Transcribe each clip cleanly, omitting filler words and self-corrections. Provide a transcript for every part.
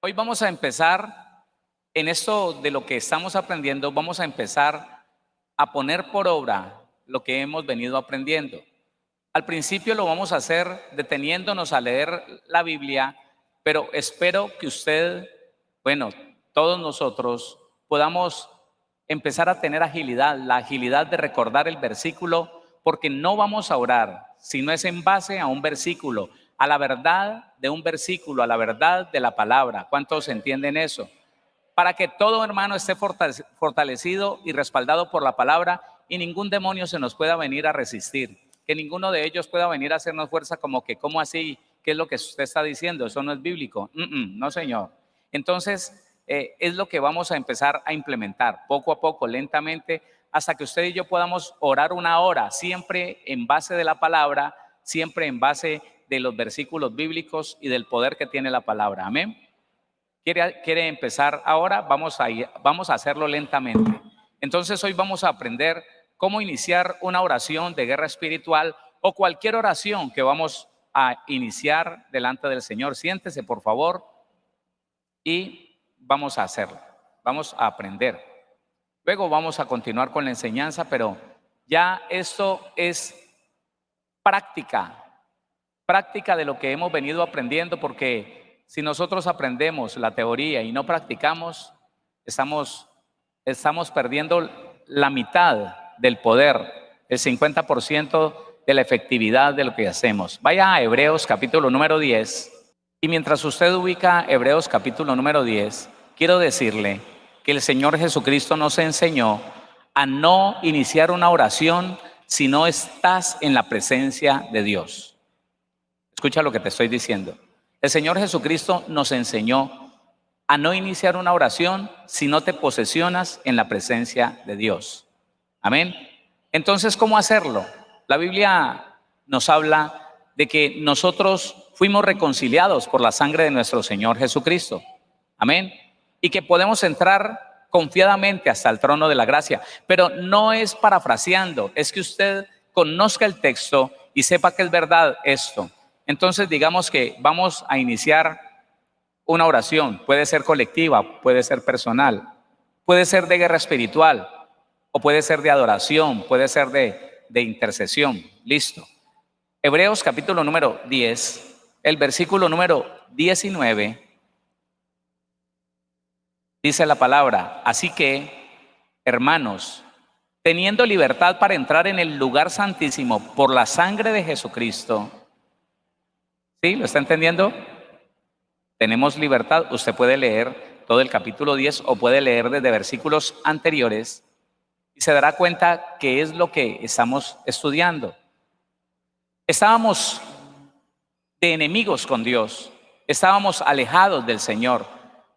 Hoy vamos a empezar en esto de lo que estamos aprendiendo, vamos a empezar a poner por obra lo que hemos venido aprendiendo. Al principio lo vamos a hacer deteniéndonos a leer la Biblia, pero espero que usted, bueno, todos nosotros podamos empezar a tener agilidad, la agilidad de recordar el versículo, porque no vamos a orar si no es en base a un versículo, a la verdad de un versículo, a la verdad de la palabra. ¿Cuántos entienden eso? Para que todo hermano esté fortalecido y respaldado por la palabra y ningún demonio se nos pueda venir a resistir, que ninguno de ellos pueda venir a hacernos fuerza como que, ¿cómo así? ¿Qué es lo que usted está diciendo? Eso no es bíblico. No, señor. Entonces, es lo que vamos a empezar a implementar poco a poco, lentamente, hasta que usted y yo podamos orar una hora, siempre en base de la palabra, siempre en base de los versículos bíblicos y del poder que tiene la palabra. Amén. ¿Quiere empezar ahora? Vamos a hacerlo lentamente. Entonces hoy vamos a aprender cómo iniciar una oración de guerra espiritual o cualquier oración que vamos a iniciar delante del Señor. Siéntese, por favor, y vamos a hacerlo. Vamos a aprender. Luego vamos a continuar con la enseñanza, pero ya esto es práctica de lo que hemos venido aprendiendo, porque si nosotros aprendemos la teoría y no practicamos, estamos perdiendo la mitad del poder, el 50% de la efectividad de lo que hacemos. Vaya a Hebreos capítulo número 10, y mientras usted ubica Hebreos capítulo número 10, quiero decirle que el Señor Jesucristo nos enseñó a no iniciar una oración si no estás en la presencia de Dios. Escucha lo que te estoy diciendo. El Señor Jesucristo nos enseñó a no iniciar una oración si no te posesionas en la presencia de Dios. Amén. Entonces, ¿cómo hacerlo? La Biblia nos habla de que nosotros fuimos reconciliados por la sangre de nuestro Señor Jesucristo. Amén. Y que podemos entrar confiadamente hasta el trono de la gracia. Pero no es parafraseando, es que usted conozca el texto y sepa que es verdad esto. Entonces digamos que vamos a iniciar una oración. Puede ser colectiva, puede ser personal, puede ser de guerra espiritual, o puede ser de adoración, puede ser de intercesión. Listo. Hebreos capítulo número 10, el versículo número 19, dice la palabra: así que, hermanos, teniendo libertad para entrar en el lugar santísimo por la sangre de Jesucristo. ¿Sí? ¿Lo está entendiendo? Tenemos libertad. Usted puede leer todo el capítulo 10 o puede leer desde versículos anteriores y se dará cuenta que es lo que estamos estudiando. Estábamos de enemigos con Dios, estábamos alejados del Señor,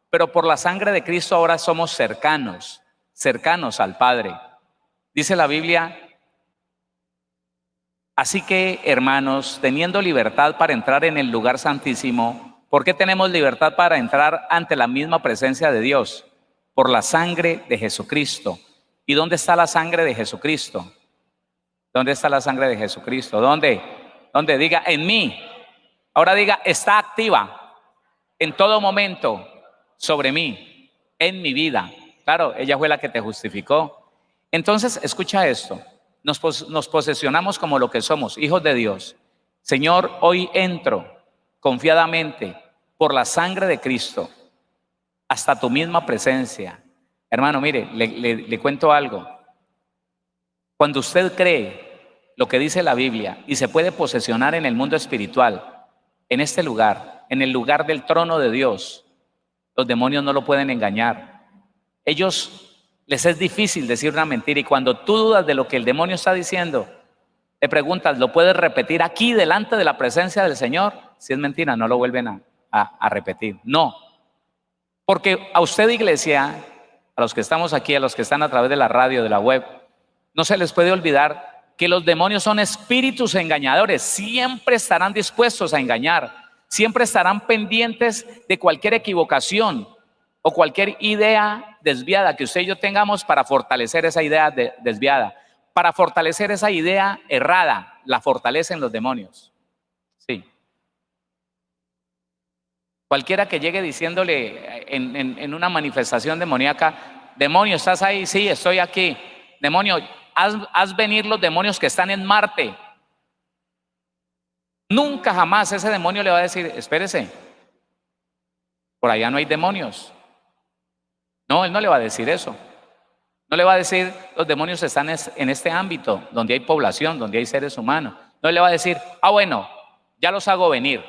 pero por la sangre de Cristo ahora somos cercanos al Padre. Dice la Biblia: así que, hermanos, teniendo libertad para entrar en el lugar santísimo. ¿Por qué tenemos libertad para entrar ante la misma presencia de Dios? Por la sangre de Jesucristo. ¿Y dónde está la sangre de Jesucristo? ¿Dónde está la sangre de Jesucristo? ¿Dónde? Diga, en mí. Ahora diga, está activa en todo momento sobre mí, en mi vida. Claro, ella fue la que te justificó. Entonces, escucha esto. Nos posesionamos como lo que somos, hijos de Dios. Señor, hoy entro confiadamente por la sangre de Cristo hasta tu misma presencia. Hermano, mire, le cuento algo. Cuando usted cree lo que dice la Biblia y se puede posesionar en el mundo espiritual, en este lugar, en el lugar del trono de Dios, los demonios no lo pueden engañar. Les es difícil decir una mentira, y cuando tú dudas de lo que el demonio está diciendo, le preguntas, ¿lo puedes repetir aquí delante de la presencia del Señor? Si es mentira, no lo vuelven a repetir. No. Porque a usted, iglesia, a los que estamos aquí, a los que están a través de la radio, de la web, no se les puede olvidar que los demonios son espíritus engañadores. Siempre estarán dispuestos a engañar. Siempre estarán pendientes de cualquier equivocación o cualquier idea desviada que usted y yo tengamos para fortalecer esa idea desviada. Para fortalecer esa idea errada, la fortalecen los demonios. Sí. Cualquiera que llegue diciéndole en una manifestación demoníaca, demonio, ¿estás ahí? Sí, estoy aquí. Demonio, haz venir los demonios que están en Marte. Nunca jamás ese demonio le va a decir, espérese, por allá no hay demonios. No, él no le va a decir eso. No le va a decir, los demonios están en este ámbito, donde hay población, donde hay seres humanos. No le va a decir, bueno, ya los hago venir.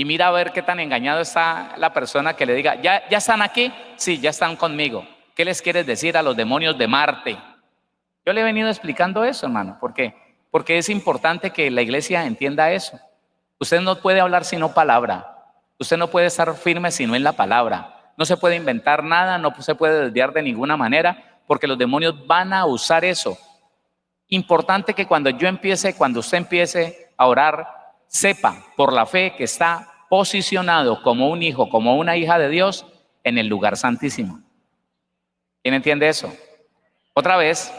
Y mira a ver qué tan engañado está la persona que le diga, ¿ya están aquí? Sí, ya están conmigo. ¿Qué les quieres decir a los demonios de Marte? Yo le he venido explicando eso, hermano. ¿Por qué? Porque es importante que la iglesia entienda eso. Usted no puede hablar sino palabra. Usted no puede estar firme sino en la palabra. No se puede inventar nada, no se puede desviar de ninguna manera, porque los demonios van a usar eso. Importante que cuando usted empiece a orar, sepa por la fe que está posicionado como un hijo, como una hija de Dios en el lugar santísimo. ¿Quién entiende eso? Otra vez,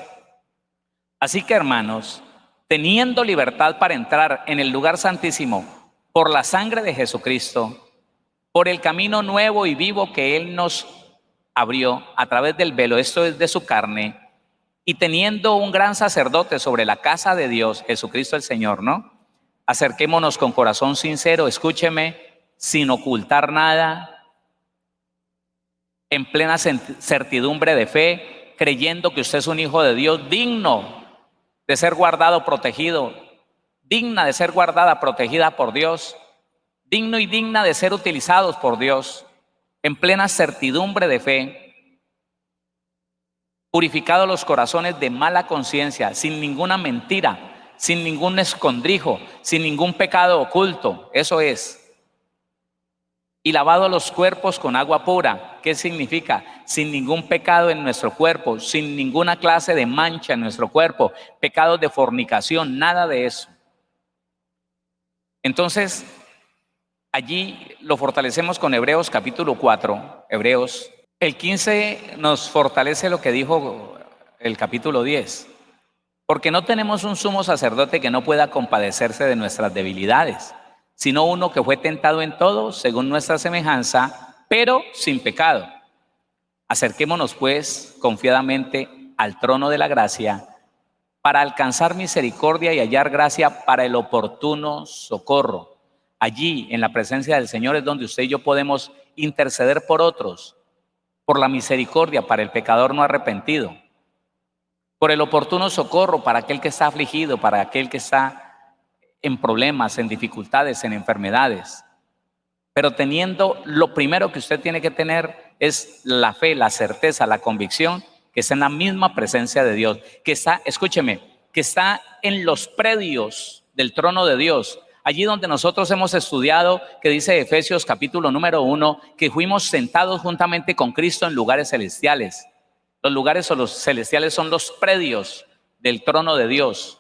así que hermanos, teniendo libertad para entrar en el lugar santísimo por la sangre de Jesucristo, por el camino nuevo y vivo que Él nos abrió a través del velo, esto es de su carne, y teniendo un gran sacerdote sobre la casa de Dios, Jesucristo el Señor, ¿no? Acerquémonos con corazón sincero, escúcheme, sin ocultar nada, en plena certidumbre de fe, creyendo que usted es un hijo de Dios digno de ser guardado, protegido, digna de ser guardada, protegida por Dios, digno y digna de ser utilizados por Dios, en plena certidumbre de fe, purificados los corazones de mala conciencia, sin ninguna mentira, sin ningún escondrijo, sin ningún pecado oculto, eso es. Y lavados los cuerpos con agua pura. ¿Qué significa? Sin ningún pecado en nuestro cuerpo, sin ninguna clase de mancha en nuestro cuerpo, pecados de fornicación, nada de eso. Entonces, allí lo fortalecemos con Hebreos capítulo 4, Hebreos. El 15 nos fortalece lo que dijo el capítulo 10. Porque no tenemos un sumo sacerdote que no pueda compadecerse de nuestras debilidades, sino uno que fue tentado en todo según nuestra semejanza, pero sin pecado. Acerquémonos pues confiadamente al trono de la gracia para alcanzar misericordia y hallar gracia para el oportuno socorro. Allí, en la presencia del Señor, es donde usted y yo podemos interceder por otros, por la misericordia para el pecador no arrepentido, por el oportuno socorro para aquel que está afligido, para aquel que está en problemas, en dificultades, en enfermedades. Pero teniendo, lo primero que usted tiene que tener es la fe, la certeza, la convicción que está en la misma presencia de Dios, que está, escúcheme, que está en los predios del trono de Dios, allí donde nosotros hemos estudiado, que dice Efesios capítulo número 1, que fuimos sentados juntamente con Cristo en lugares celestiales. Los lugares o los celestiales son los predios del trono de Dios.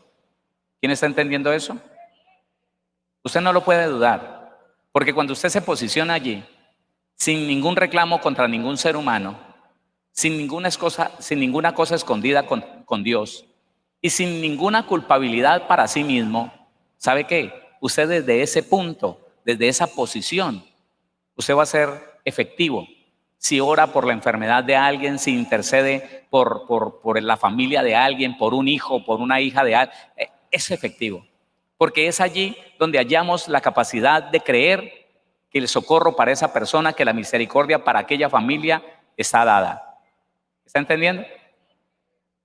¿Quién está entendiendo eso? Usted no lo puede dudar, porque cuando usted se posiciona allí, sin ningún reclamo contra ningún ser humano, sin ninguna cosa escondida con Dios y sin ninguna culpabilidad para sí mismo, ¿sabe qué? Usted desde ese punto, desde esa posición, usted va a ser efectivo. Si ora por la enfermedad de alguien, si intercede por la familia de alguien, por un hijo, por una hija de alguien, es efectivo. Porque es allí donde hallamos la capacidad de creer que el socorro para esa persona, que la misericordia para aquella familia está dada. ¿Está entendiendo?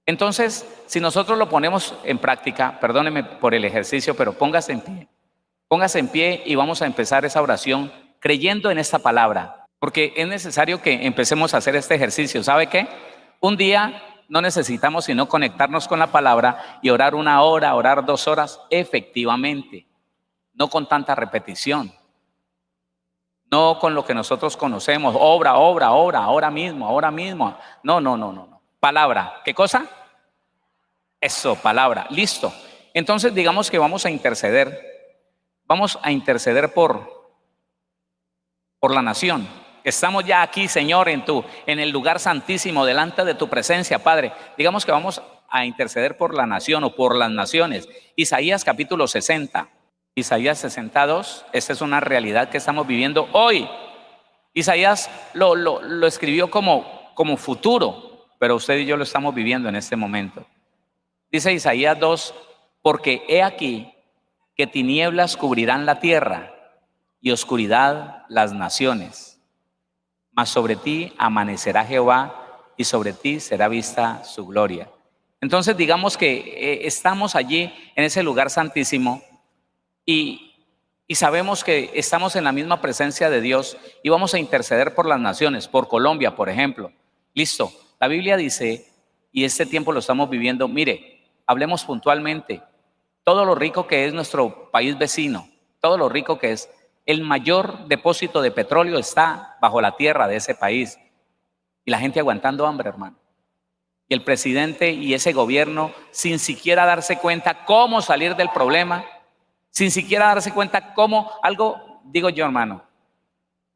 Entonces, si nosotros lo ponemos en práctica, perdóneme por el ejercicio, pero póngase en pie y vamos a empezar esa oración creyendo en esta palabra. Porque es necesario que empecemos a hacer este ejercicio. ¿Sabe qué? Un día no necesitamos sino conectarnos con la palabra y orar 1 hora, orar 2 horas, efectivamente. No con tanta repetición. No con lo que nosotros conocemos. Obra, ahora mismo. No. Palabra. ¿Qué cosa? Eso, palabra. Listo. Entonces digamos que vamos a interceder. Vamos a interceder por la nación. Estamos ya aquí, Señor, en el lugar santísimo, delante de tu presencia, Padre. Digamos que vamos a interceder por la nación o por las naciones. Isaías capítulo 60. Isaías 62, esta es una realidad que estamos viviendo hoy. Isaías lo escribió como futuro, pero usted y yo lo estamos viviendo en este momento. Dice Isaías 2, porque he aquí que tinieblas cubrirán la tierra y oscuridad las naciones. Mas sobre ti amanecerá Jehová y sobre ti será vista su gloria. Entonces digamos que estamos allí en ese lugar santísimo y sabemos que estamos en la misma presencia de Dios y vamos a interceder por las naciones, por Colombia, por ejemplo. Listo, la Biblia dice, y este tiempo lo estamos viviendo, mire, hablemos puntualmente, todo lo rico que es nuestro país vecino, todo lo rico que es, el mayor depósito de petróleo está bajo la tierra de ese país y la gente aguantando hambre, hermano. Y el presidente y ese gobierno, sin siquiera darse cuenta cómo salir del problema, sin siquiera darse cuenta cómo algo, digo yo, hermano,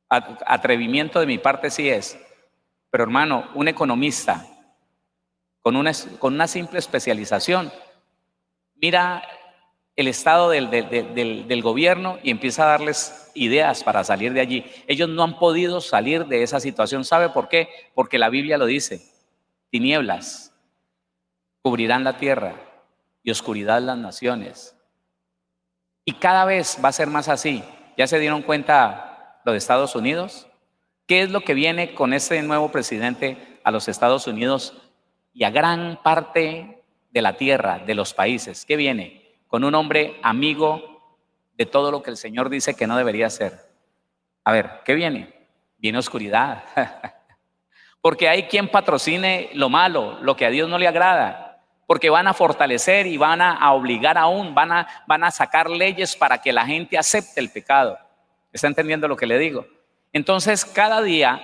atrevimiento de mi parte sí es, pero hermano, un economista con una simple especialización mira el estado del gobierno y empieza a darles ideas para salir de allí. Ellos no han podido salir de esa situación. ¿Sabe por qué? Porque la Biblia lo dice. Tinieblas cubrirán la tierra y oscuridad las naciones. Y cada vez va a ser más así. ¿Ya se dieron cuenta lo de Estados Unidos? ¿Qué es lo que viene con este nuevo presidente a los Estados Unidos y a gran parte de la tierra, de los países? ¿Qué viene? Con un hombre amigo de todo lo que el Señor dice que no debería ser. A ver, ¿qué viene? Viene oscuridad. Porque hay quien patrocine lo malo, lo que a Dios no le agrada. Porque van a fortalecer y van a obligar aún, van a sacar leyes para que la gente acepte el pecado. ¿Está entendiendo lo que le digo? Entonces, cada día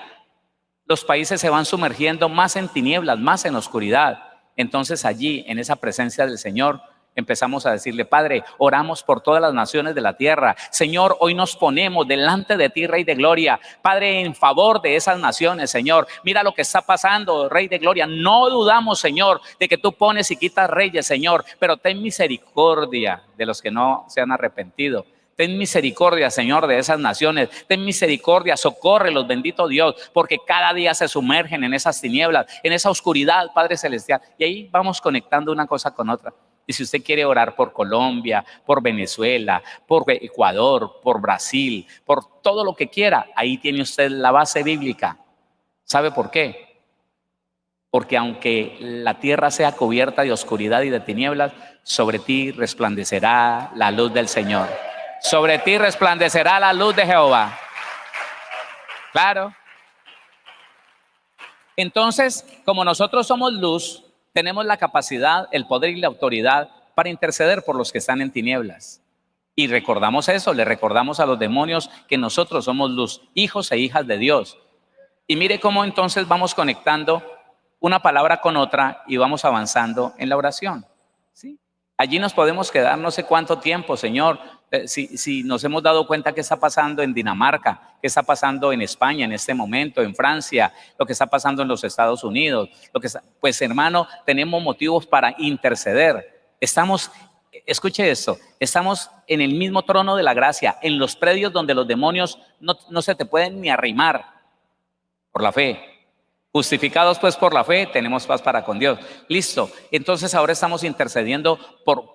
los países se van sumergiendo más en tinieblas, más en oscuridad. Entonces allí, en esa presencia del Señor, empezamos a decirle: Padre, oramos por todas las naciones de la tierra. Señor, hoy nos ponemos delante de ti, Rey de Gloria. Padre, en favor de esas naciones, Señor. Mira lo que está pasando, Rey de Gloria. No dudamos, Señor, de que tú pones y quitas reyes, Señor. Pero ten misericordia de los que no se han arrepentido. Ten misericordia, Señor, de esas naciones. Ten misericordia, socórrelos, bendito Dios, porque cada día se sumergen en esas tinieblas, en esa oscuridad, Padre Celestial. Y ahí vamos conectando una cosa con otra. Y si usted quiere orar por Colombia, por Venezuela, por Ecuador, por Brasil, por todo lo que quiera, ahí tiene usted la base bíblica. ¿Sabe por qué? Porque aunque la tierra sea cubierta de oscuridad y de tinieblas, sobre ti resplandecerá la luz del Señor. Sobre ti resplandecerá la luz de Jehová. Claro. Entonces, como nosotros somos luz, tenemos la capacidad, el poder y la autoridad para interceder por los que están en tinieblas. Y recordamos eso, le recordamos a los demonios que nosotros somos luz, hijos e hijas de Dios. Y mire cómo entonces vamos conectando una palabra con otra y vamos avanzando en la oración. ¿Sí? Allí nos podemos quedar no sé cuánto tiempo, Señor. Si nos hemos dado cuenta qué está pasando en Dinamarca, qué está pasando en España en este momento, en Francia, lo que está pasando en los Estados Unidos, pues hermano, tenemos motivos para interceder. Escuche esto, estamos en el mismo trono de la gracia, en los predios donde los demonios no se te pueden ni arrimar, por la fe. Justificados pues por la fe, tenemos paz para con Dios. Listo, entonces ahora estamos intercediendo por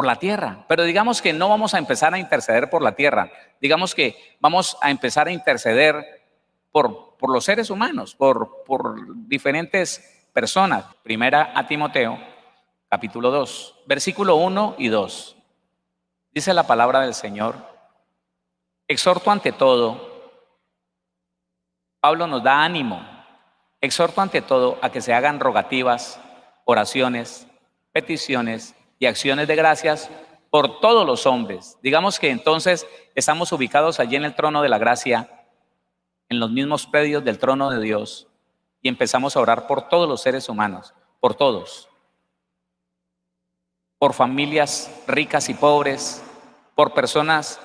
la tierra, pero digamos que no vamos a empezar a interceder por la tierra, digamos que vamos a empezar a interceder por los seres humanos, por diferentes personas. Primera a Timoteo, capítulo 2, versículo 1 y 2. Dice la palabra del Señor: exhorto ante todo, Pablo nos da ánimo, exhorto ante todo a que se hagan rogativas, oraciones, peticiones y acciones de gracias por todos los hombres. Digamos que entonces estamos ubicados allí en el trono de la gracia, en los mismos predios del trono de Dios, y empezamos a orar por todos los seres humanos, por todos, por familias ricas y pobres, por personas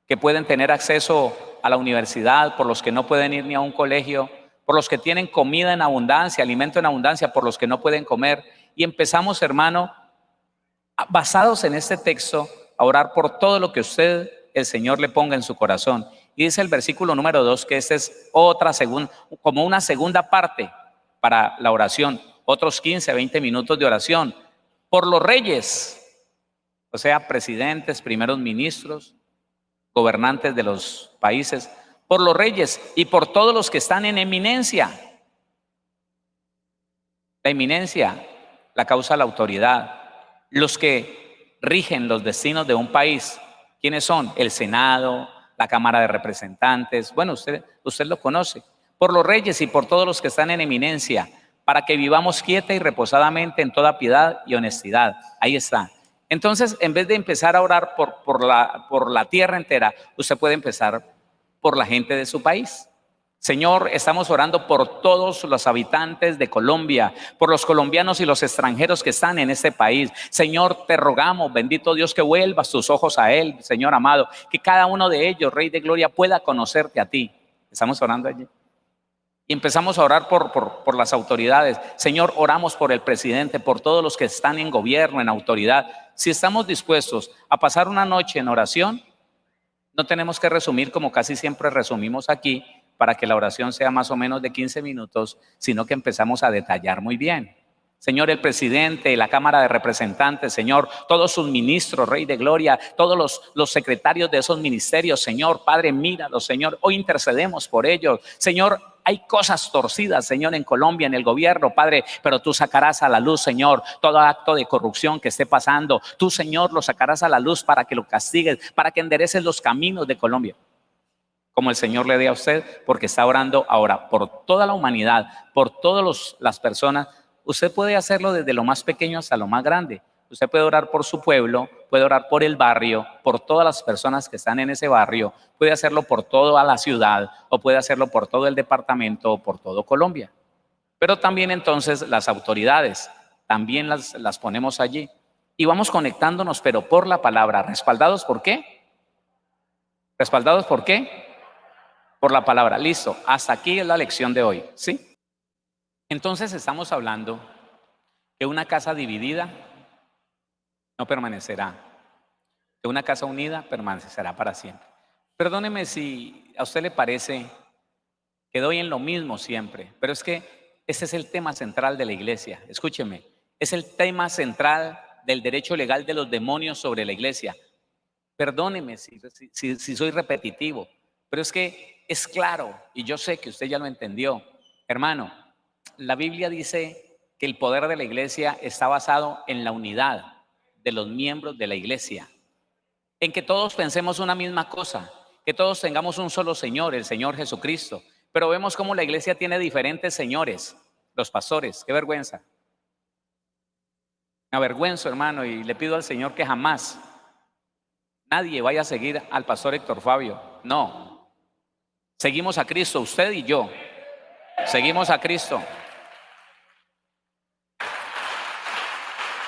que pueden tener acceso a la universidad, por los que no pueden ir ni a un colegio, por los que tienen comida en abundancia, alimento en abundancia, por los que no pueden comer. Y empezamos, hermano, basados en este texto, a orar por todo lo que usted, el Señor, le ponga en su corazón. Y dice el versículo número 2 que esta es otra segunda, como una segunda parte para la oración, otros 15, 20 minutos de oración por los reyes, o sea, presidentes, primeros ministros, gobernantes de los países, por los reyes y por todos los que están en eminencia. La eminencia la causa la autoridad, los que rigen los destinos de un país. ¿Quiénes son? El Senado, la Cámara de Representantes. Bueno, usted lo conoce. Por los reyes y por todos los que están en eminencia, para que vivamos quieta y reposadamente en toda piedad y honestidad. Ahí está. Entonces, en vez de empezar a orar por la tierra entera, usted puede empezar por la gente de su país. Señor, estamos orando por todos los habitantes de Colombia, por los colombianos y los extranjeros que están en este país. Señor, te rogamos, bendito Dios, que vuelvas tus ojos a Él, Señor amado, que cada uno de ellos, Rey de Gloria, pueda conocerte a ti. Estamos orando allí. Y empezamos a orar por las autoridades. Señor, oramos por el presidente, por todos los que están en gobierno, en autoridad. Si estamos dispuestos a pasar una noche en oración, no tenemos que resumir como casi siempre resumimos aquí, para que la oración sea más o menos de 15 minutos, sino que empezamos a detallar muy bien. Señor, el presidente, la Cámara de Representantes, Señor, todos sus ministros, Rey de Gloria, todos los secretarios de esos ministerios, Señor, Padre, míralos, Señor, hoy intercedemos por ellos. Señor, hay cosas torcidas, Señor, en Colombia, en el gobierno, Padre, pero tú sacarás a la luz, Señor, todo acto de corrupción que esté pasando. Tú, Señor, lo sacarás a la luz para que lo castigues, para que endereces los caminos de Colombia, como el Señor le dé a usted, porque está orando ahora por toda la humanidad, por todas las personas. Usted puede hacerlo desde lo más pequeño hasta lo más grande. Usted puede orar por su pueblo, puede orar por el barrio, por todas las personas que están en ese barrio, puede hacerlo por toda la ciudad o puede hacerlo por todo el departamento o por todo Colombia. Pero también entonces las autoridades, también las ponemos allí y vamos conectándonos, pero por la palabra. ¿Respaldados por qué? ¿Respaldados por qué? Por la palabra. Listo, hasta aquí es la lección de hoy, ¿sí? Entonces estamos hablando que una casa dividida no permanecerá, que una casa unida permanecerá para siempre. Perdóneme si a usted le parece que doy en lo mismo siempre, pero es que ese es el tema central de la iglesia. Escúcheme, es el tema central del derecho legal de los demonios sobre la iglesia. Perdóneme si soy repetitivo, pero es que es claro, y yo sé que usted ya lo entendió. Hermano, la Biblia dice que el poder de la iglesia está basado en la unidad de los miembros de la iglesia, en que todos pensemos una misma cosa, que todos tengamos un solo Señor, el Señor Jesucristo. Pero vemos cómo la iglesia tiene diferentes señores, los pastores. Qué vergüenza. Me avergüenzo, hermano, y le pido al Señor que jamás nadie vaya a seguir al pastor Héctor Fabio. No. Seguimos a Cristo, usted y yo. Seguimos a Cristo.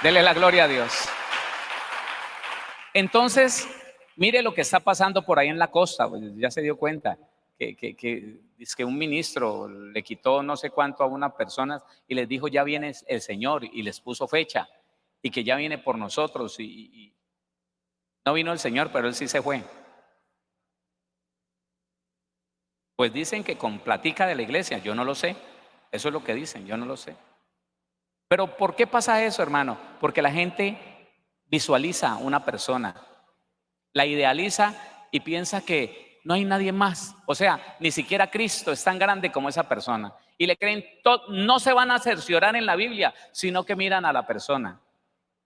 Dele la gloria a Dios. Entonces, mire lo que está pasando por ahí en la costa. Pues ya se dio cuenta que un ministro le quitó no sé cuánto a unas personas y les dijo: ya viene el Señor, y les puso fecha y que ya viene por nosotros, y no vino el Señor, pero él sí se fue. Pues dicen que con platica de la iglesia, yo no lo sé. Eso es lo que dicen, yo no lo sé. Pero ¿por qué pasa eso, hermano? Porque la gente visualiza una persona, la idealiza y piensa que no hay nadie más. O sea, ni siquiera Cristo es tan grande como esa persona. Y le creen, no se van a cerciorar en la Biblia, sino que miran a la persona.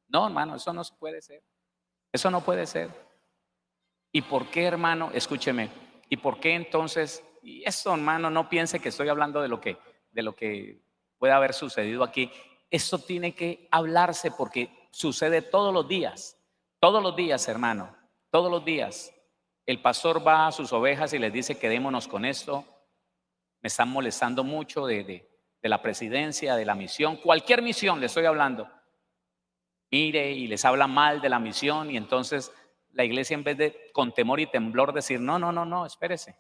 No, hermano, eso no puede ser. Eso no puede ser. ¿Y por qué, hermano? Escúcheme. ¿Y por qué entonces? Y esto, hermano, no piense que estoy hablando de lo que puede haber sucedido aquí. Esto tiene que hablarse porque sucede todos los días, hermano, todos los días. El pastor va a sus ovejas y les dice: quedémonos con esto, me están molestando mucho de la presidencia, de la misión, cualquier misión le estoy hablando. Mire, y les habla mal de la misión, y entonces la iglesia, en vez de con temor y temblor decir: no, espérese,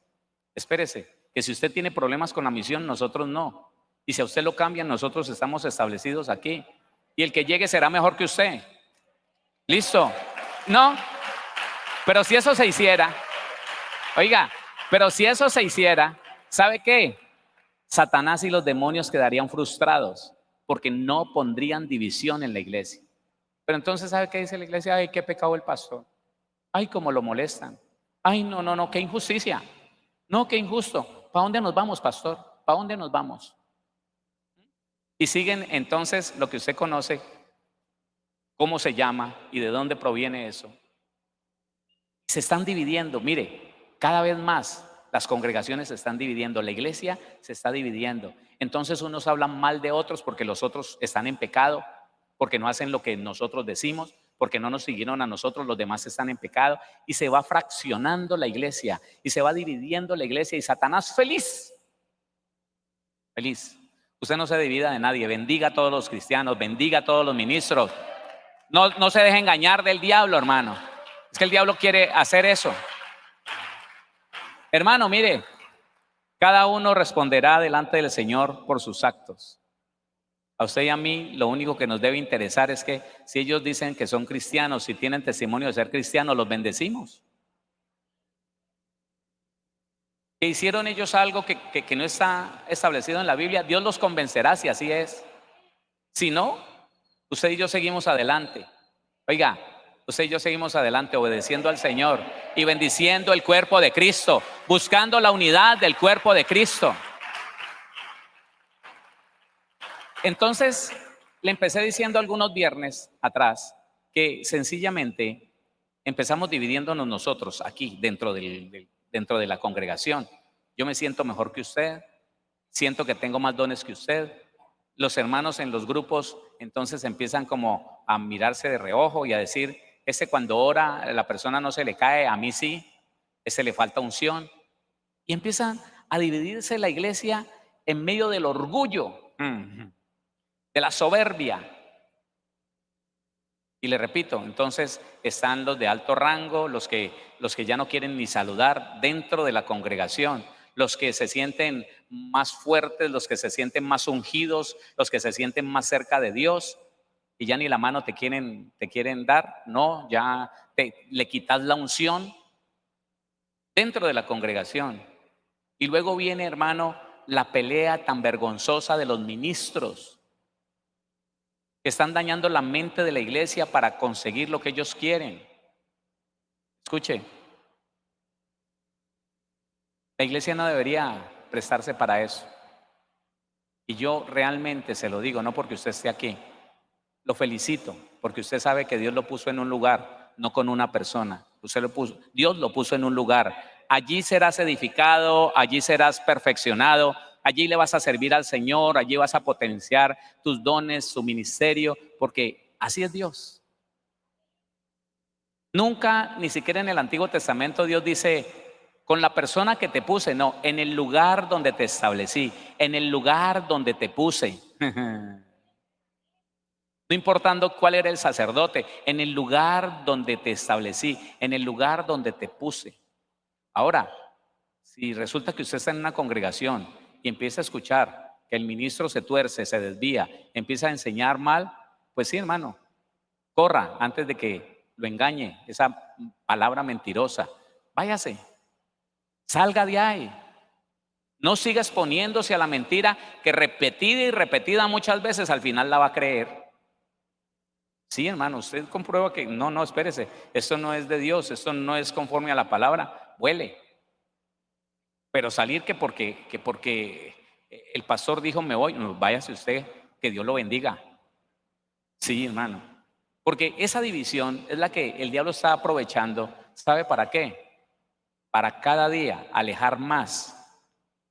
que si usted tiene problemas con la misión, nosotros no. Y si a usted lo cambian, nosotros estamos establecidos aquí. Y el que llegue será mejor que usted. ¿Listo? No, Pero si eso se hiciera, oiga, pero si eso se hiciera, ¿sabe qué? Satanás y los demonios quedarían frustrados porque no pondrían división en la iglesia. Pero entonces, ¿sabe qué dice la iglesia? Ay, qué pecado el pastor. Ay, cómo lo molestan. Ay, no, no, no, qué injusticia. No, qué injusto. ¿Para dónde nos vamos, pastor? ¿Para dónde nos vamos? Y siguen entonces lo que usted conoce, cómo se llama y de dónde proviene eso. Se están dividiendo, mire, cada vez más las congregaciones se están dividiendo, la iglesia se está dividiendo. Entonces unos hablan mal de otros porque los otros están en pecado, porque no hacen lo que nosotros decimos, porque no nos siguieron a nosotros, los demás están en pecado y se va fraccionando la iglesia y se va dividiendo la iglesia y Satanás feliz, feliz. Usted no se divida de nadie, bendiga a todos los cristianos, bendiga a todos los ministros. No se deje engañar del diablo, hermano. Es que el diablo quiere hacer eso. Hermano, mire, cada uno responderá delante del Señor por sus actos. A usted y a mí lo único que nos debe interesar es que si ellos dicen que son cristianos, si tienen testimonio de ser cristianos, los bendecimos. Que hicieron ellos algo que no está establecido en la Biblia, Dios los convencerá si así es. Si no, usted y yo seguimos adelante. Oiga, usted y yo seguimos adelante obedeciendo al Señor y bendiciendo el cuerpo de Cristo, buscando la unidad del cuerpo de Cristo. Entonces, le empecé diciendo algunos viernes atrás que sencillamente empezamos dividiéndonos nosotros aquí dentro de la congregación. Yo me siento mejor que usted, siento que tengo más dones que usted. Los hermanos en los grupos entonces empiezan como a mirarse de reojo y a decir, ese cuando ora la persona no se le cae, a mí sí, ese le falta unción. Y empiezan a dividirse la iglesia en medio del orgullo, de la soberbia. Y le repito, entonces están los de alto rango, los que ya no quieren ni saludar dentro de la congregación, los que se sienten más fuertes, los que se sienten más ungidos, los que se sienten más cerca de Dios y ya ni la mano te quieren dar, no, ya le quitas la unción dentro de la congregación. Y luego viene, hermano, la pelea tan vergonzosa de los ministros que están dañando la mente de la iglesia para conseguir lo que ellos quieren. Escuche, la iglesia no debería prestarse para eso. Y yo realmente se lo digo, no porque usted esté aquí, lo felicito, porque usted sabe que Dios lo puso en un lugar, no con una persona. Usted lo puso, Dios lo puso en un lugar. Allí serás edificado, allí serás perfeccionado, allí le vas a servir al Señor, allí vas a potenciar tus dones, su ministerio, porque así es Dios. Nunca, ni siquiera en el Antiguo Testamento, Dios dice, con la persona que te puse, no, en el lugar donde te establecí, en el lugar donde te puse. No importando cuál era el sacerdote, en el lugar donde te establecí, en el lugar donde te puse. Ahora, si resulta que usted está en una congregación y empieza a escuchar que el ministro se tuerce, se desvía, empieza a enseñar mal, pues sí, hermano, corra antes de que lo engañe esa palabra mentirosa. Váyase, salga de ahí. No siga exponiéndose a la mentira que repetida y repetida muchas veces al final la va a creer. Sí, hermano, usted comprueba que no, espérese, esto no es de Dios, esto no es conforme a la palabra, huele. Pero salir que porque el pastor dijo me voy, no, váyase usted, que Dios lo bendiga. Sí, hermano, porque esa división es la que el diablo está aprovechando. ¿Sabe para qué? Para cada día alejar más,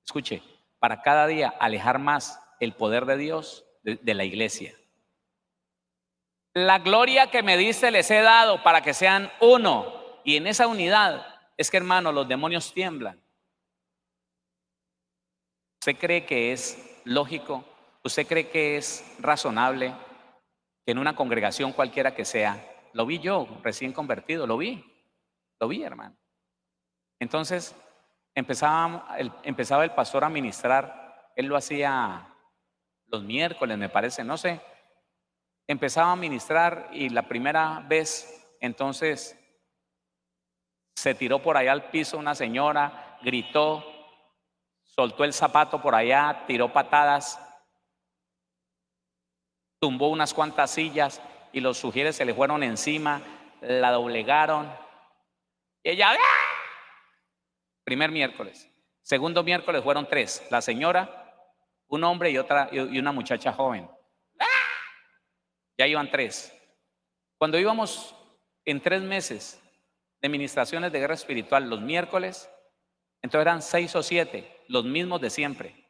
escuche, para cada día alejar más el poder de Dios de la iglesia. La gloria que me diste les he dado para que sean uno. Y en esa unidad es que, hermano, los demonios tiemblan. ¿Usted cree que es lógico? ¿Usted cree que es razonable que en una congregación cualquiera que sea, lo vi yo, recién convertido, lo vi, hermano? Entonces empezaba el pastor a ministrar, él lo hacía los miércoles, me parece, no sé. Empezaba a ministrar y la primera vez, entonces, Se tiró por allá al piso una señora, gritó, soltó el zapato por allá, tiró patadas, tumbó unas cuantas sillas y los sugieres se le fueron encima, la doblegaron. Y ella, ¡ah! Primer miércoles. Segundo miércoles fueron 3, la señora, un hombre y una muchacha joven. Ya iban 3. Cuando íbamos en 3 meses de ministraciones de guerra espiritual los miércoles, entonces eran 6 o 7, los mismos de siempre.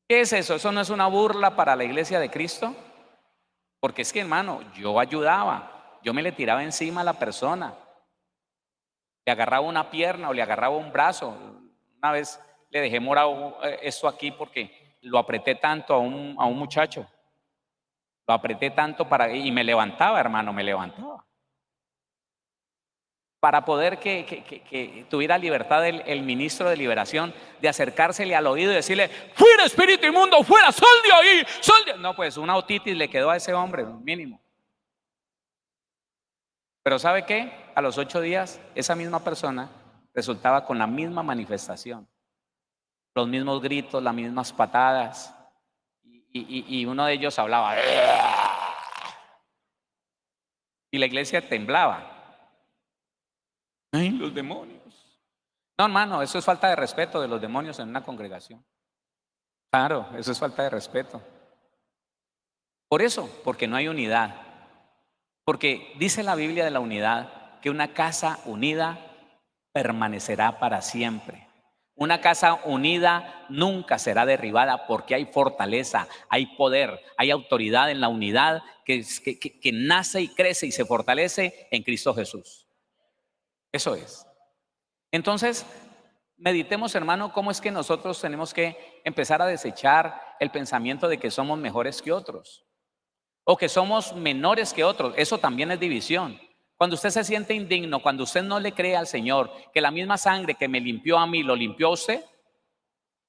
¿Qué es eso? ¿Eso no es una burla para la iglesia de Cristo? Porque es que, hermano, yo ayudaba, yo me le tiraba encima a la persona, le agarraba una pierna o le agarraba un brazo. Una vez le dejé morado esto aquí porque lo apreté tanto a un muchacho. Lo apreté tanto y me levantaba, hermano, me levantaba. Para poder que tuviera libertad el ministro de liberación de acercársele al oído y decirle: fuera espíritu inmundo, fuera, sal de ahí, sal de... No, pues una otitis le quedó a ese hombre, mínimo. Pero ¿sabe qué? A los 8 días, esa misma persona resultaba con la misma manifestación, los mismos gritos, las mismas patadas, y uno de ellos hablaba, y la iglesia temblaba. ¡Ay, los demonios! No, hermano, eso es falta de respeto de los demonios en una congregación. Claro, eso es falta de respeto. Por eso, porque no hay unidad. Porque dice la Biblia de la unidad que una casa unida permanecerá para siempre. Una casa unida nunca será derribada porque hay fortaleza, hay poder, hay autoridad en la unidad que nace y crece y se fortalece en Cristo Jesús. Eso es. Entonces, meditemos, hermano, cómo es que nosotros tenemos que empezar a desechar el pensamiento de que somos mejores que otros o que somos menores que otros. Eso también es división. Cuando usted se siente indigno, cuando usted no le cree al Señor que la misma sangre que me limpió a mí lo limpió a usted,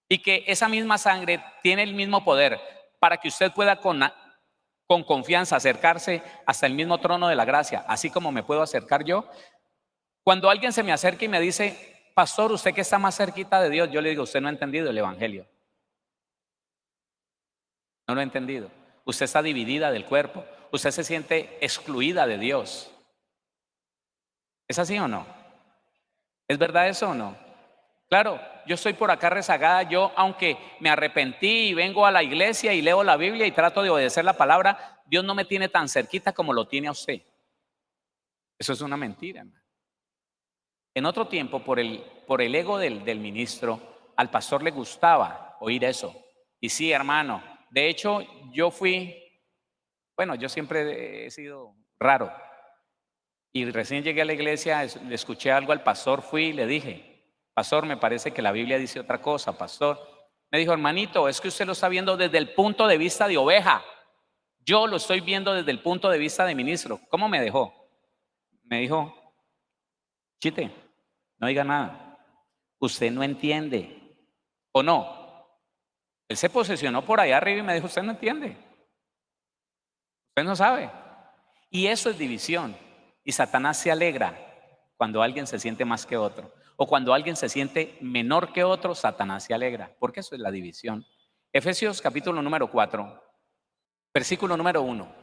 y que esa misma sangre tiene el mismo poder para que usted pueda con confianza acercarse hasta el mismo trono de la gracia, así como me puedo acercar yo. Cuando alguien se me acerca y me dice: pastor, usted que está más cerquita de Dios, yo le digo: usted no ha entendido el evangelio. No lo ha entendido. Usted está dividida del cuerpo. Usted se siente excluida de Dios. ¿Es así o no? ¿Es verdad eso o no? Claro, yo estoy por acá rezagada. Yo, aunque me arrepentí y vengo a la iglesia y leo la Biblia y trato de obedecer la palabra, Dios no me tiene tan cerquita como lo tiene a usted. Eso es una mentira, hermano. En otro tiempo, por el ego del ministro, al pastor le gustaba oír eso. Y sí, hermano, de hecho yo siempre he sido raro. Y recién llegué a la iglesia, le escuché algo al pastor, fui y le dije: pastor, me parece que la Biblia dice otra cosa, pastor. Me dijo: hermanito, es que usted lo está viendo desde el punto de vista de oveja. Yo lo estoy viendo desde el punto de vista de ministro. ¿Cómo me dejó? Me dijo: chite, no diga nada. Usted no entiende, ¿o no? Él se posicionó por allá arriba y me dijo: usted no entiende, usted no sabe. Y eso es división. Y Satanás se alegra cuando alguien se siente más que otro, o cuando alguien se siente menor que otro. Satanás se alegra, porque eso es la división. Efesios capítulo número 4, versículo número 1.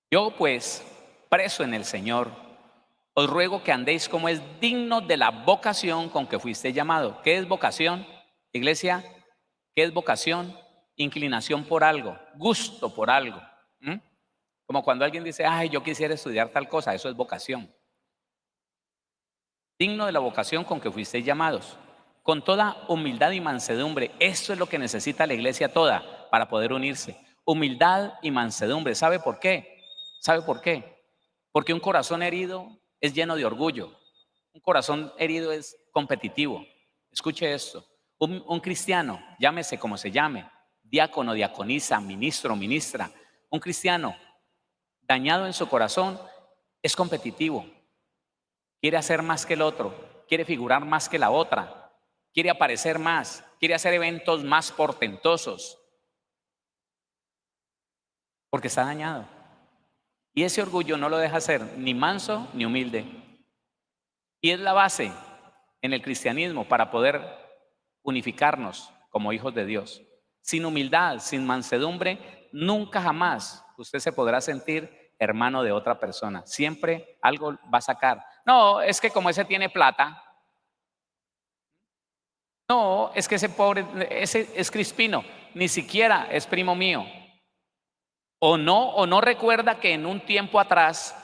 Yo pues, preso en el Señor, os ruego que andéis como es digno de la vocación con que fuiste llamado. ¿Qué es vocación, iglesia? ¿Qué es vocación? Inclinación por algo, gusto por algo. Como cuando alguien dice: ay, yo quisiera estudiar tal cosa. Eso es vocación. Digno de la vocación con que fuisteis llamados, con toda humildad y mansedumbre. Eso es lo que necesita la iglesia toda para poder unirse. Humildad y mansedumbre. ¿Sabe por qué? ¿Sabe por qué? Porque un corazón herido es lleno de orgullo. Un corazón herido es competitivo. Escuche esto. Un cristiano, llámese como se llame, diácono, diaconisa, ministro, ministra, un cristiano dañado en su corazón es competitivo. Quiere hacer más que el otro, quiere figurar más que la otra, quiere aparecer más, quiere hacer eventos más portentosos, porque está dañado. Y ese orgullo no lo deja ser ni manso ni humilde. Y es la base en el cristianismo para poder unificarnos como hijos de Dios. Sin humildad, sin mansedumbre, nunca jamás usted se podrá sentir hermano de otra persona. Siempre algo va a sacar. No, es que como ese tiene plata. No, es que ese pobre, ese es crispino, ni siquiera es primo mío. O no recuerda que en un tiempo atrás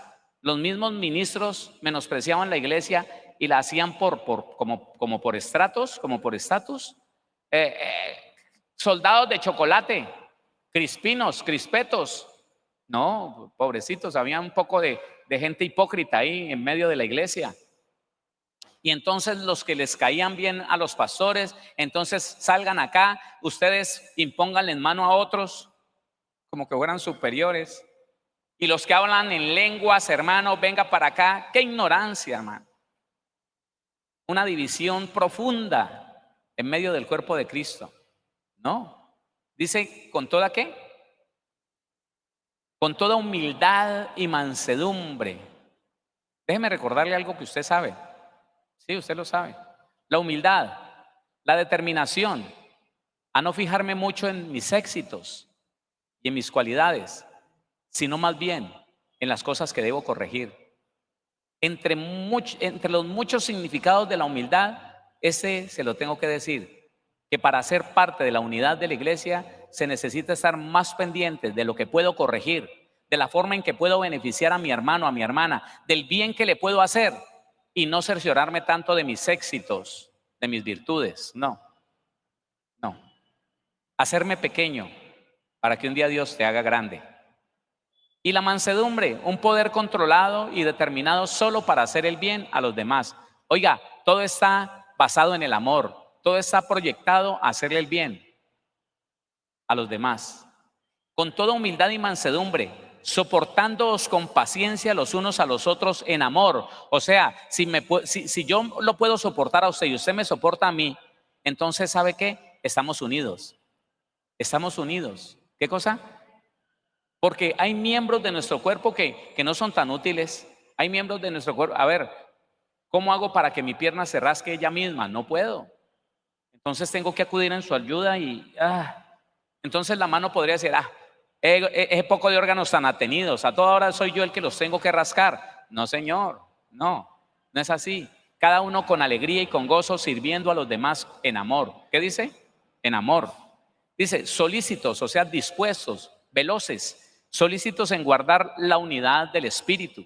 los mismos ministros menospreciaban la iglesia y la hacían como por estratos, como por estatus. Soldados de chocolate, crispinos, crispetos. No, pobrecitos, había un poco de gente hipócrita ahí en medio de la iglesia. Y entonces los que les caían bien a los pastores, entonces salgan acá, ustedes impónganle en mano a otros como que fueran superiores. Y los que hablan en lenguas, hermano, venga para acá. Qué ignorancia, hermano. Una división profunda en medio del cuerpo de Cristo. No. Dice, ¿con toda qué? Con toda humildad y mansedumbre. Déjeme recordarle algo que usted sabe. Sí, usted lo sabe. La humildad, la determinación a no fijarme mucho en mis éxitos y en mis cualidades, sino más bien en las cosas que debo corregir. Entre los muchos significados de la humildad, ese se lo tengo que decir, que para ser parte de la unidad de la iglesia se necesita estar más pendiente de lo que puedo corregir, de la forma en que puedo beneficiar a mi hermano, a mi hermana, del bien que le puedo hacer y no cerciorarme tanto de mis éxitos, de mis virtudes. No. Hacerme pequeño para que un día Dios te haga grande. Y la mansedumbre, un poder controlado y determinado solo para hacer el bien a los demás. Oiga, todo está basado en el amor, todo está proyectado a hacerle el bien a los demás. Con toda humildad y mansedumbre, soportándoos con paciencia los unos a los otros en amor. O sea, si yo lo puedo soportar a usted y usted me soporta a mí, entonces ¿sabe qué? Estamos unidos. Estamos unidos. ¿Qué cosa? Porque hay miembros de nuestro cuerpo que no son tan útiles. Hay miembros de nuestro cuerpo. A ver, ¿cómo hago para que mi pierna se rasque ella misma? No puedo. Entonces tengo que acudir en su ayuda y entonces la mano podría decir, es poco de órganos tan atenidos. A toda hora soy yo el que los tengo que rascar. No, señor. No es así. Cada uno con alegría y con gozo sirviendo a los demás en amor. ¿Qué dice? En amor. Dice, solícitos, o sea, dispuestos, veloces, solícitos en guardar la unidad del espíritu.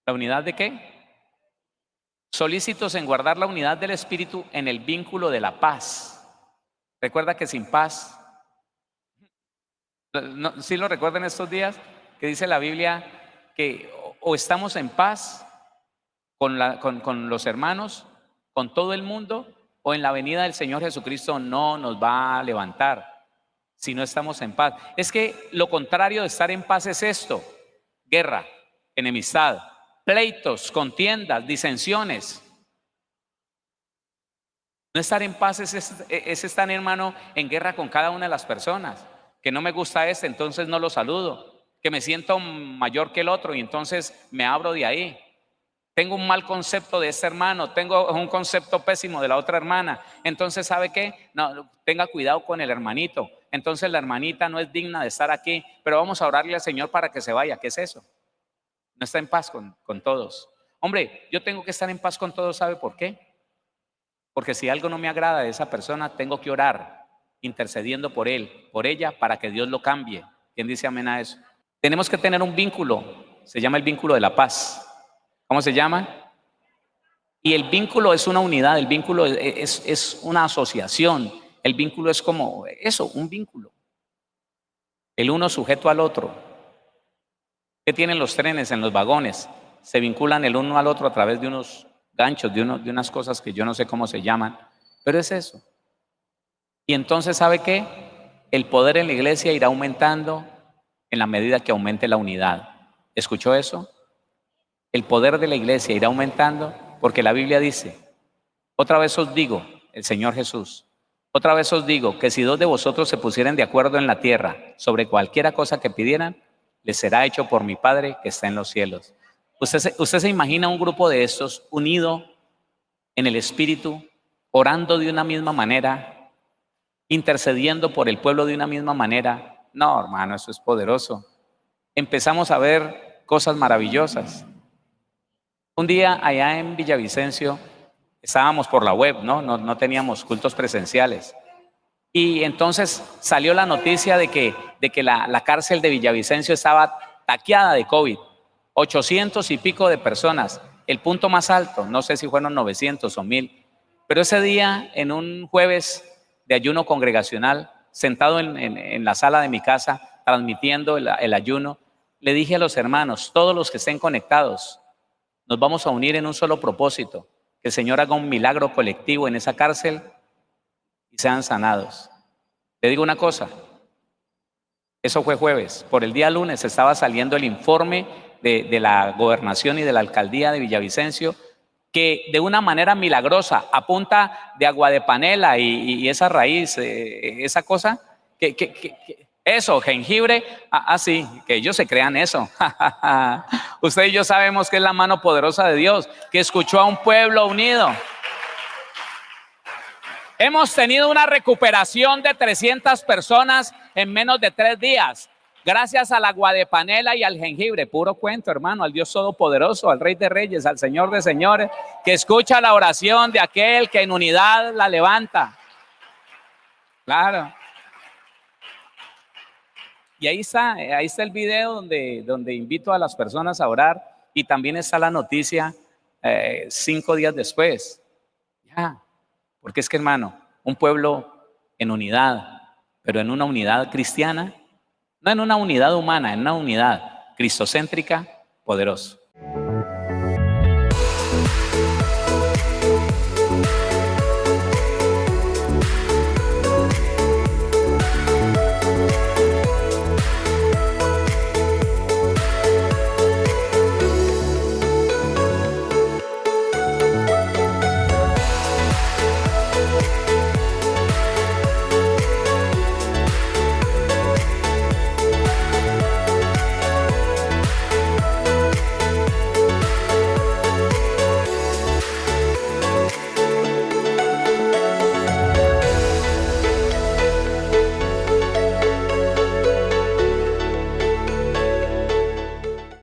¿La unidad de qué? Solícitos en guardar la unidad del espíritu en el vínculo de la paz. Recuerda que sin paz, ¿sí lo recuerdan estos días? Que dice la Biblia que o estamos en paz con los hermanos, con todo el mundo, o en la venida del Señor Jesucristo no nos va a levantar si no estamos en paz. Es que lo contrario de estar en paz es esto: guerra, enemistad, pleitos, contiendas, disensiones. No estar en paz es estar, hermano, en guerra con cada una de las personas. Que no me gusta entonces no lo saludo. Que me siento mayor que el otro y entonces me abro de ahí. Tengo un mal concepto de este hermano, tengo un concepto pésimo de la otra hermana. Entonces, ¿sabe qué? No, tenga cuidado con el hermanito. Entonces la hermanita no es digna de estar aquí, pero vamos a orarle al Señor para que se vaya. ¿Qué es eso? No está en paz con todos. Hombre, yo tengo que estar en paz con todos, ¿sabe por qué? Porque si algo no me agrada de esa persona, tengo que orar, intercediendo por él, por ella, para que Dios lo cambie. ¿Quién dice amén a eso? Tenemos que tener un vínculo, se llama el vínculo de la paz. ¿Cómo se llama? Y el vínculo es una unidad, el vínculo es una asociación, el vínculo es como eso, un vínculo. El uno sujeto al otro. ¿Qué tienen los trenes en los vagones? Se vinculan el uno al otro a través de unos ganchos, de unas cosas que yo no sé cómo se llaman, pero es eso. Y entonces, ¿sabe qué? El poder en la iglesia irá aumentando en la medida que aumente la unidad. ¿Escuchó eso? El poder de la iglesia irá aumentando porque la Biblia dice, otra vez os digo, el Señor Jesús, otra vez os digo que si dos de vosotros se pusieren de acuerdo en la tierra sobre cualquiera cosa que pidieran, les será hecho por mi Padre que está en los cielos. ¿Usted se imagina un grupo de estos unido en el Espíritu, orando de una misma manera, intercediendo por el pueblo de una misma manera? No, hermano, eso es poderoso. Empezamos a ver cosas maravillosas. Un día allá en Villavicencio estábamos por la web, no teníamos cultos presenciales. Y entonces salió la noticia de que la cárcel de Villavicencio estaba taqueada de COVID. 800 y pico de personas, el punto más alto, no sé si fueron 900 o 1000. Pero ese día, en un jueves de ayuno congregacional, sentado en la sala de mi casa, transmitiendo el ayuno, le dije a los hermanos, todos los que estén conectados, nos vamos a unir en un solo propósito, que el Señor haga un milagro colectivo en esa cárcel y sean sanados. Le digo una cosa, eso fue jueves. Por el día lunes estaba saliendo el informe de la gobernación y de la alcaldía de Villavicencio, que de una manera milagrosa, a punta de agua de panela y esa raíz, esa cosa, eso, jengibre, sí, que ellos se crean eso. Usted y yo sabemos que es la mano poderosa de Dios, que escuchó a un pueblo unido. Hemos tenido una recuperación de 300 personas en menos de 3 días, gracias al agua de panela y al jengibre. Puro cuento, hermano, al Dios Todopoderoso, al Rey de Reyes, al Señor de Señores, que escucha la oración de aquel que en unidad la levanta. Claro. Y ahí está el video donde invito a las personas a orar, y también está la noticia 5 días después. Ya. Porque es que, hermano, un pueblo en unidad, pero en una unidad cristiana, no en una unidad humana, en una unidad cristocéntrica, poderoso.